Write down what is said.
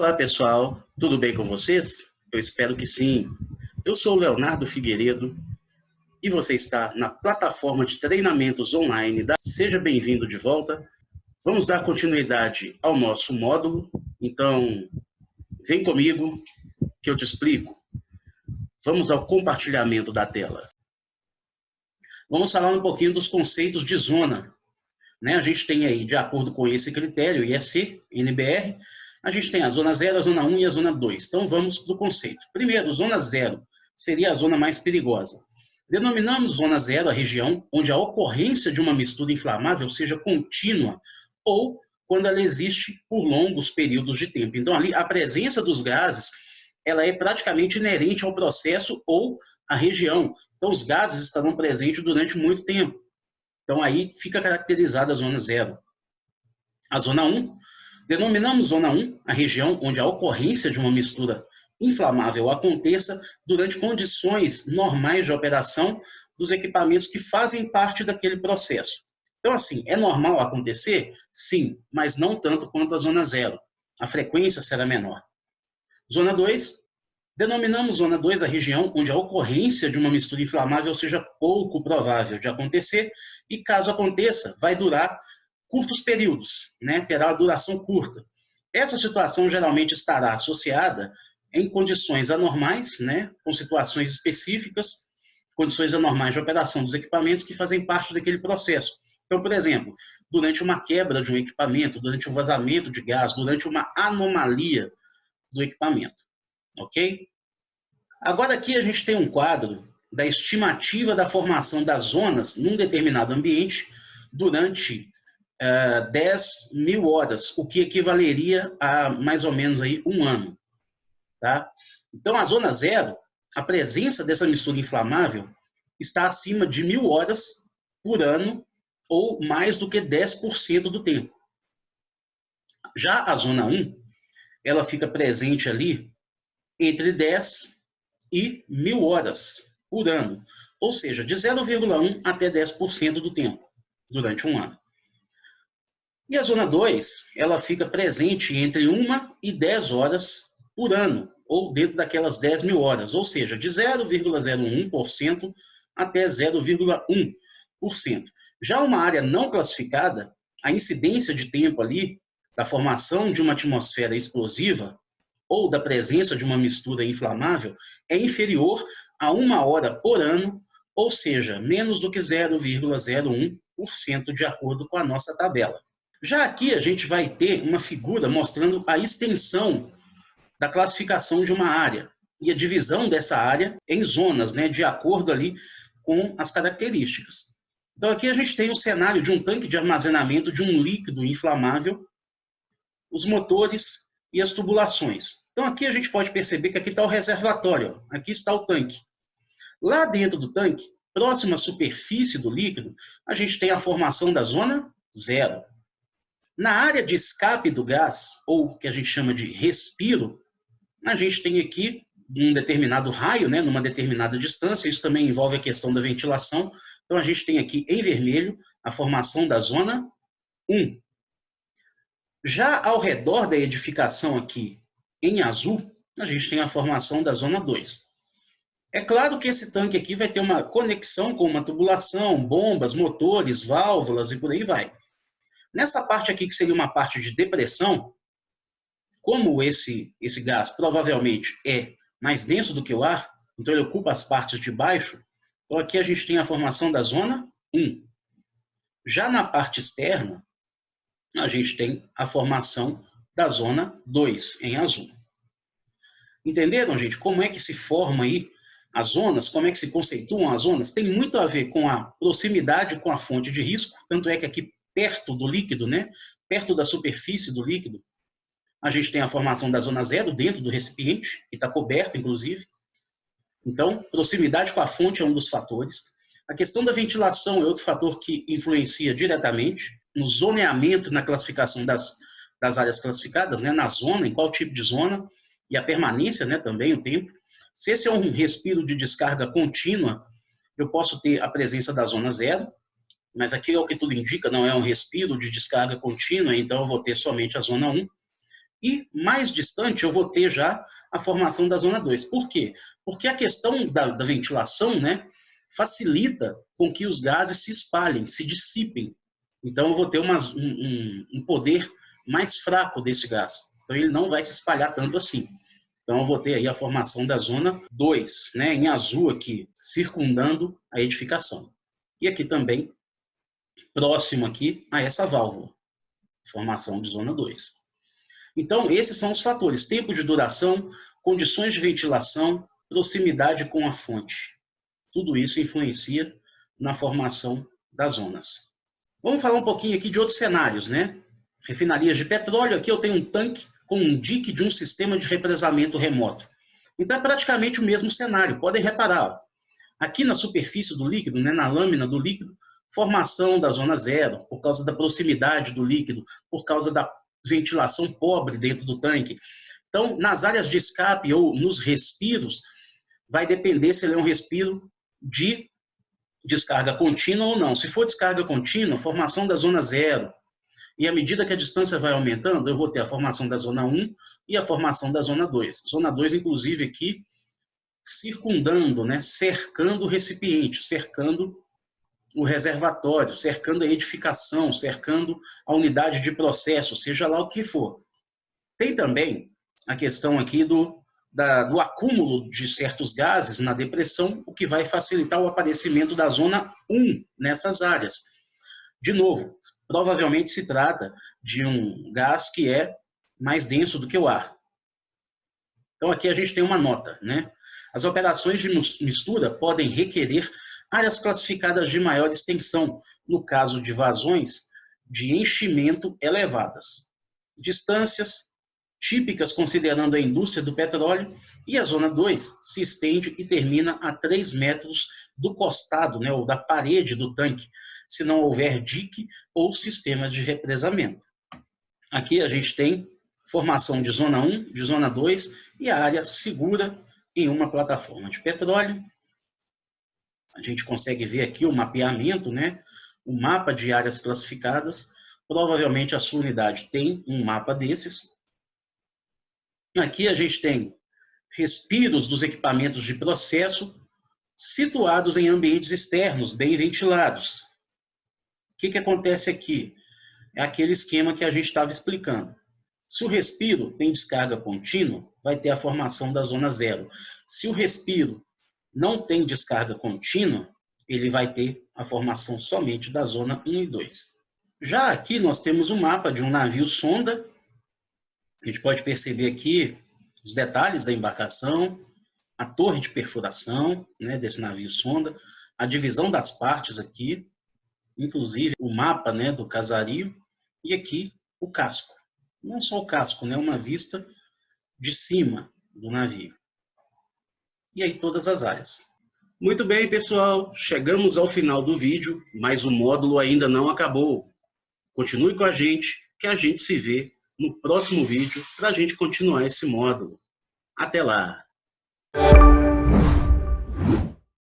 Olá pessoal, tudo bem com vocês? Eu espero que sim. Eu sou o Leonardo Figueiredo e você está na plataforma de treinamentos online da Seja Bem-vindo de volta. Vamos dar continuidade ao nosso módulo, então vem comigo que eu te explico. Vamos ao compartilhamento da tela. Vamos falar um pouquinho dos conceitos de zona. A gente tem aí, de acordo com esse critério, IEC, NBR, a gente tem a zona 0, a zona 1 e a zona 2. Então, vamos do conceito. Primeiro, zona 0 seria a zona mais perigosa. Denominamos zona 0 a região onde a ocorrência de uma mistura inflamável seja contínua ou quando ela existe por longos períodos de tempo. Então, ali, a presença dos gases ela é praticamente inerente ao processo ou à região. Então, os gases estarão presentes durante muito tempo. Então, aí fica caracterizada a zona 0. A zona 1, denominamos zona 1 a região onde a ocorrência de uma mistura inflamável aconteça durante condições normais de operação dos equipamentos que fazem parte daquele processo. Então, assim, é normal acontecer? Sim, mas não tanto quanto a zona 0. A frequência será menor. Zona 2, denominamos zona 2 a região onde a ocorrência de uma mistura inflamável seja pouco provável de acontecer e, caso aconteça, vai durar curtos períodos, terá uma duração curta. Essa situação geralmente estará associada em condições anormais, com situações específicas, condições anormais de operação dos equipamentos que fazem parte daquele processo. Então, por exemplo, durante uma quebra de um equipamento, durante um vazamento de gás, durante uma anomalia do equipamento. Ok? Agora aqui a gente tem um quadro da estimativa da formação das zonas num determinado ambiente durante 10.000 horas, o que equivaleria a mais ou menos aí um ano. Tá? Então, a zona 0, a presença dessa mistura inflamável está acima de 1.000 horas por ano ou mais do que 10% do tempo. Já a zona 1, ela fica presente ali entre 10 e 1.000 horas por ano, ou seja, de 0,1 até 10% do tempo, durante um ano. E a zona 2, ela fica presente entre 1 e 10 horas por ano, ou dentro daquelas 10.000 horas, ou seja, de 0,01% até 0,1%. Já uma área não classificada, a incidência de tempo ali da formação de uma atmosfera explosiva ou da presença de uma mistura inflamável é inferior a 1 hora por ano, ou seja, menos do que 0,01% de acordo com a nossa tabela. Já aqui a gente vai ter uma figura mostrando a extensão da classificação de uma área e a divisão dessa área em zonas, de acordo ali com as características. Então aqui a gente tem o cenário de um tanque de armazenamento de um líquido inflamável, os motores e as tubulações. Então aqui a gente pode perceber que aqui está o reservatório, aqui está o tanque. Lá dentro do tanque, próximo à superfície do líquido, a gente tem a formação da zona 0. Na área de escape do gás, ou que a gente chama de respiro, a gente tem aqui um determinado raio, numa determinada distância, isso também envolve a questão da ventilação. Então a gente tem aqui em vermelho a formação da zona 1. Já ao redor da edificação aqui, em azul, a gente tem a formação da zona 2. É claro que esse tanque aqui vai ter uma conexão com uma tubulação, bombas, motores, válvulas e por aí vai. Nessa parte aqui, que seria uma parte de depressão, como esse gás provavelmente é mais denso do que o ar, então ele ocupa as partes de baixo, então aqui a gente tem a formação da zona 1. Já na parte externa, a gente tem a formação da zona 2, em azul. Entenderam, gente? Como é que se forma aí as zonas? Como é que se conceituam as zonas? Tem muito a ver com a proximidade com a fonte de risco, tanto é que aqui perto do líquido, perto da superfície do líquido, a gente tem a formação da zona 0 dentro do recipiente, que está coberto, inclusive. Então, proximidade com a fonte é um dos fatores. A questão da ventilação é outro fator que influencia diretamente no zoneamento, na classificação das áreas classificadas, na zona, em qual tipo de zona, e a permanência, também, o tempo. Se esse é um respiro de descarga contínua, eu posso ter a presença da zona 0, mas aqui é o que tudo indica, não é um respiro de descarga contínua, então eu vou ter somente a zona 1. E mais distante eu vou ter já a formação da zona 2. Por quê? Porque a questão da ventilação, né, facilita com que os gases se espalhem, se dissipem. Então eu vou ter um poder mais fraco desse gás. Então ele não vai se espalhar tanto assim. Então eu vou ter aí a formação da zona 2, né, em azul aqui, circundando a edificação. E aqui também, próximo aqui a essa válvula, formação de zona 2. Então esses são os fatores: tempo de duração, condições de ventilação, proximidade com a fonte. Tudo isso influencia na formação das zonas. Vamos falar um pouquinho aqui de outros cenários, né? Refinarias de petróleo. Aqui eu tenho um tanque com um dique de um sistema de represamento remoto. Então é praticamente o mesmo cenário. Podem reparar, ó, aqui na superfície do líquido, né, na lâmina do líquido, formação da zona 0, por causa da proximidade do líquido, por causa da ventilação pobre dentro do tanque. Então, nas áreas de escape ou nos respiros, vai depender se ele é um respiro de descarga contínua ou não. Se for descarga contínua, formação da zona 0. E à medida que a distância vai aumentando, eu vou ter a formação da zona 1 e a formação da zona 2. Zona 2, inclusive, aqui circundando, né, cercando o recipiente, cercando o reservatório, cercando a edificação, cercando a unidade de processo, seja lá o que for. Tem também a questão aqui do acúmulo de certos gases na depressão, o que vai facilitar o aparecimento da zona 1 nessas áreas. De novo, provavelmente se trata de um gás que é mais denso do que o ar. Então aqui a gente tem uma nota, né? As operações de mistura podem requerer áreas classificadas de maior extensão, no caso de vazões de enchimento elevadas. Distâncias típicas considerando a indústria do petróleo, e a zona 2 se estende e termina a 3 metros do costado, né, ou da parede do tanque, se não houver dique ou sistemas de represamento. Aqui a gente tem formação de zona 1, de zona 2 e a área segura em uma plataforma de petróleo. A gente consegue ver aqui o mapeamento, né, o mapa de áreas classificadas. Provavelmente a sua unidade tem um mapa desses. Aqui a gente tem respiros dos equipamentos de processo situados em ambientes externos, bem ventilados. O que acontece aqui? É aquele esquema que a gente estava explicando. Se o respiro tem descarga contínua, vai ter a formação da zona 0. Se o respiro não tem descarga contínua, ele vai ter a formação somente da zona 1 e 2. Já aqui nós temos um mapa de um navio sonda. A gente pode perceber aqui os detalhes da embarcação, a torre de perfuração, né, desse navio sonda, a divisão das partes aqui, inclusive o mapa, né, do casario, e aqui o casco. Não só o casco, né, uma vista de cima do navio. E aí todas as áreas. Muito bem, pessoal, chegamos ao final do vídeo, mas o módulo ainda não acabou. Continue com a gente, que a gente se vê no próximo vídeo para a gente continuar esse módulo. Até lá!